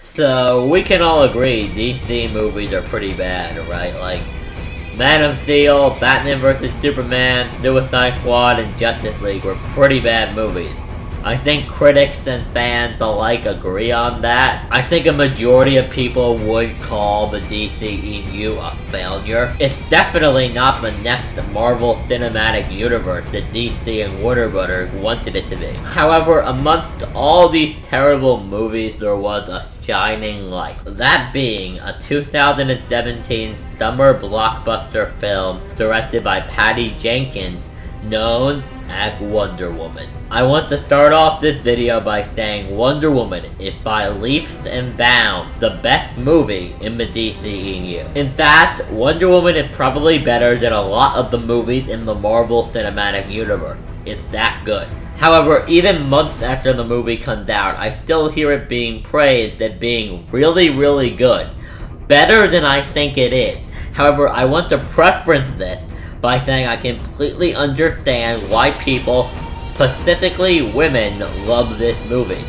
So, we can all agree DC movies are pretty bad, right? Like, Man of Steel, Batman vs. Superman, Suicide Squad, and Justice League were pretty bad movies. I think critics and fans alike agree on that. I think a majority of people would call the DCEU a failure. It's definitely not the next Marvel Cinematic Universe that DC and Warner Brothers wanted it to be. However, amongst all these terrible movies, there was a shining light. That being a 2017 summer blockbuster film directed by Patty Jenkins, known as Wonder Woman. I want to start off this video by saying Wonder Woman is by leaps and bounds the best movie in the DCEU. In fact, Wonder Woman is probably better than a lot of the movies in the Marvel Cinematic Universe. It's that good. However, even months after the movie comes out, I still hear it being praised as being really good. Better than I think it is. However, I want to preference this by saying I completely understand why people, specifically women, love this movie.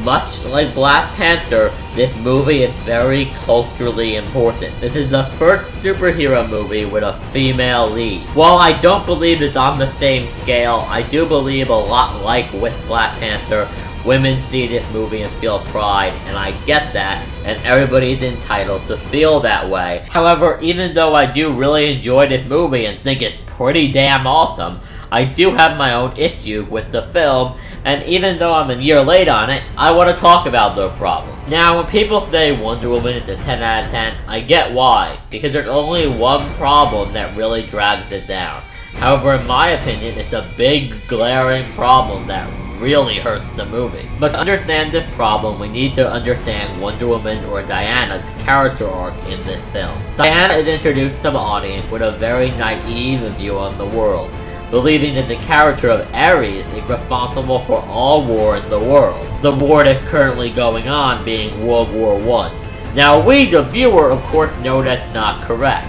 Much like Black Panther, this movie is very culturally important. This is the first superhero movie with a female lead. While I don't believe it's on the same scale, I do believe a lot like with Black Panther, women see this movie and feel pride, and I get that, and everybody's entitled to feel that way. However, even though I do really enjoy this movie and think it's pretty damn awesome, I do have my own issue with the film, and even though I'm a year late on it, I want to talk about those problems. Now, when people say Wonder Woman is a 10 out of 10, I get why, because there's only one problem that really drags it down. However, in my opinion, it's a big, glaring problem that really hurts the movie. But to understand this problem, we need to understand Wonder Woman, or Diana's character arc in this film. Diana is introduced to the audience with a very naive view on the world, believing that the character of Ares is responsible for all war in the world. The war that's currently going on being World War I. Now we, the viewer, of course know that's not correct.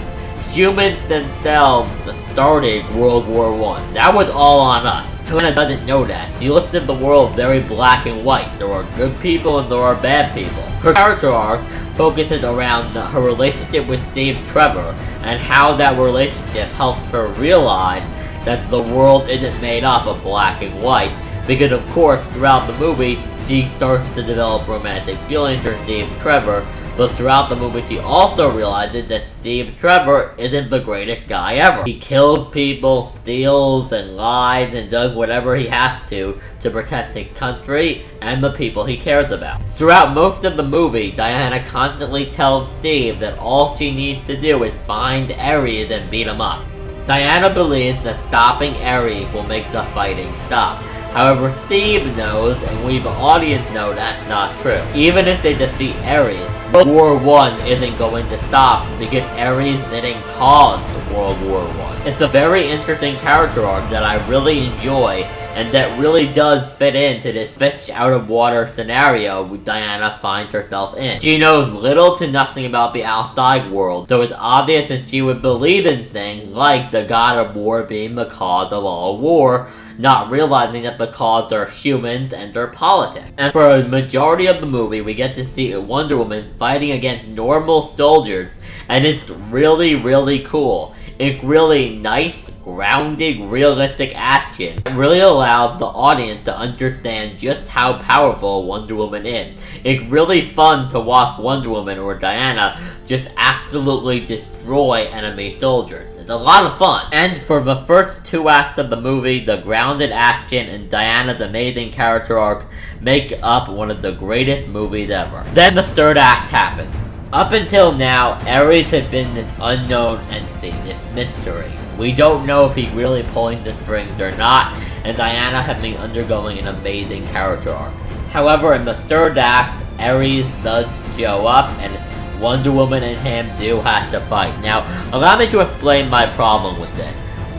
Humans themselves started World War I. That was all on us. Diana doesn't know that. She looks at the world very black and white. There are good people and there are bad people. Her character arc focuses around her relationship with Steve Trevor and how that relationship helps her realize that the world isn't made up of black and white, because of course throughout the movie she starts to develop romantic feelings for Steve Trevor, but throughout the movie she also realizes that Steve Trevor isn't the greatest guy ever. He kills people, steals and lies and does whatever he has to protect his country and the people he cares about. Throughout most of the movie, Diana constantly tells Steve that all she needs to do is find Ares and beat him up. Diana believes that stopping Ares will make the fighting stop. However, Steve knows, and we the audience know that's not true. Even if they defeat Ares, World War I isn't going to stop because Ares didn't cause World War I. It's a very interesting character arc that I really enjoy, and that really does fit into this fish out of water scenario Diana finds herself in. She knows little to nothing about the outside world, so it's obvious that she would believe in things like the god of war being the cause of all war, not realizing that the cause are humans and their politics. And for a majority of the movie, we get to see Wonder Woman fighting against normal soldiers, and it's really cool. It's really nice, grounded, realistic action. It really allows the audience to understand just how powerful Wonder Woman is. It's really fun to watch Wonder Woman, or Diana, just absolutely destroy enemy soldiers. It's a lot of fun. And for the first two acts of the movie, the grounded action and Diana's amazing character arc make up one of the greatest movies ever. Then the third act happens. Up until now, Ares has been this unknown entity, this mystery. We don't know if he's really pulling the strings or not, and Diana has been undergoing an amazing character arc. However, in the third act, Ares does show up, and Wonder Woman and him do have to fight. Now, allow me to explain my problem with this.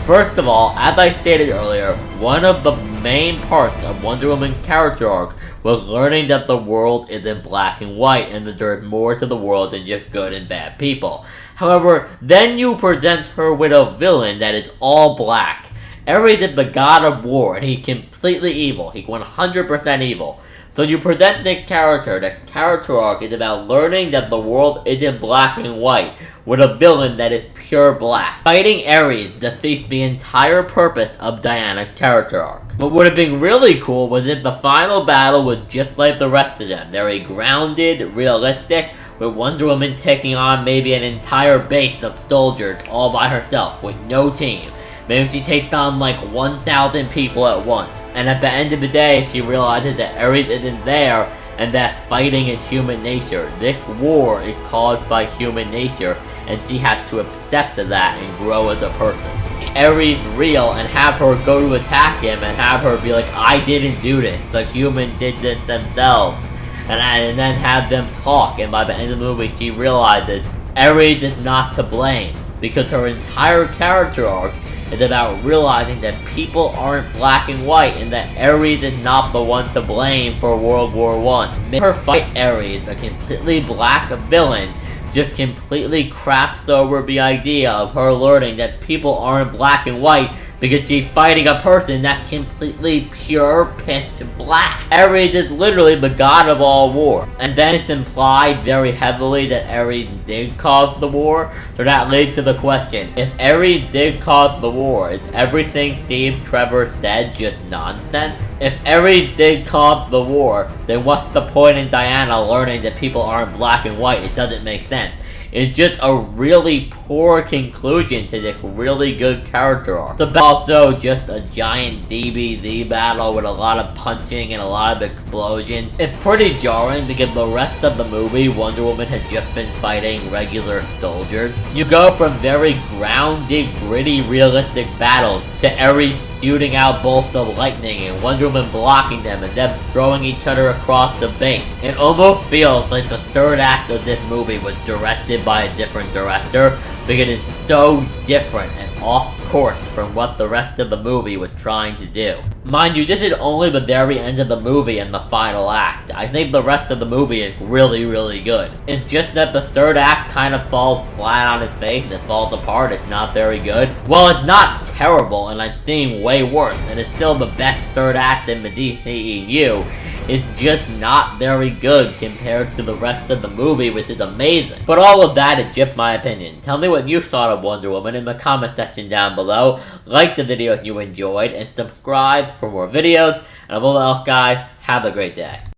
First of all, as I stated earlier, one of the main parts of Wonder Woman's character arc was learning that the world isn't black and white and that there's more to the world than just good and bad people. However, then you present her with a villain that is all black. Ares is the god of war and he's completely evil. He's 100% evil. So you present this character arc is about learning that the world isn't black and white, with a villain that is pure black. Fighting Ares defeats the entire purpose of Diana's character arc. What would have been really cool was if the final battle was just like the rest of them, very grounded, realistic, with Wonder Woman taking on maybe an entire base of soldiers all by herself, with no team. Maybe she takes on like 1,000 people at once. And at the end of the day, she realizes that Ares isn't there, and that fighting is human nature. This war is caused by human nature, and she has to accept to that and grow as a person. Ares real and have her go to attack him and have her be like, I didn't do this, the human did this themselves. And then have them talk, and by the end of the movie she realizes Ares is not to blame, because her entire character arc is about realizing that people aren't black and white, and that Ares is not the one to blame for World War I. Make her fight Ares, a completely black villain, just completely crafts over the idea of her learning that people aren't black and white because she's fighting a person that's completely pure pitch black. Ares is literally the god of all war. And then it's implied very heavily that Ares did cause the war, so that leads to the question, if Ares did cause the war, is everything Steve Trevor said just nonsense? If Ares did cause the war, then what's the point in Diana learning that people aren't black and white? It doesn't make sense. It's just a really poor conclusion to this really good character arc. The battle also just a giant DBZ battle with a lot of punching and a lot of explosions. It's pretty jarring because the rest of the movie, Wonder Woman had just been fighting regular soldiers. You go from very grounded, gritty, realistic battles to Ares shooting out bolts of lightning and Wonder Woman blocking them and them throwing each other across the base. It almost feels like the third act of this movie was directed by a different director because it's so different and off course from what the rest of the movie was trying to do. Mind you, this is only the very end of the movie and the final act. I think the rest of the movie is really, really good. It's just that the third act kind of falls flat on its face and it falls apart. It's not very good. Well, it's not terrible, and I've seen way worse, and it's still the best third act in the DCEU. It's just not very good compared to the rest of the movie, which is amazing. But all of that is just my opinion. Tell me what you thought of Wonder Woman in the comment section down below. Like the video if you enjoyed, and subscribe for more videos. And above all else, guys, have a great day.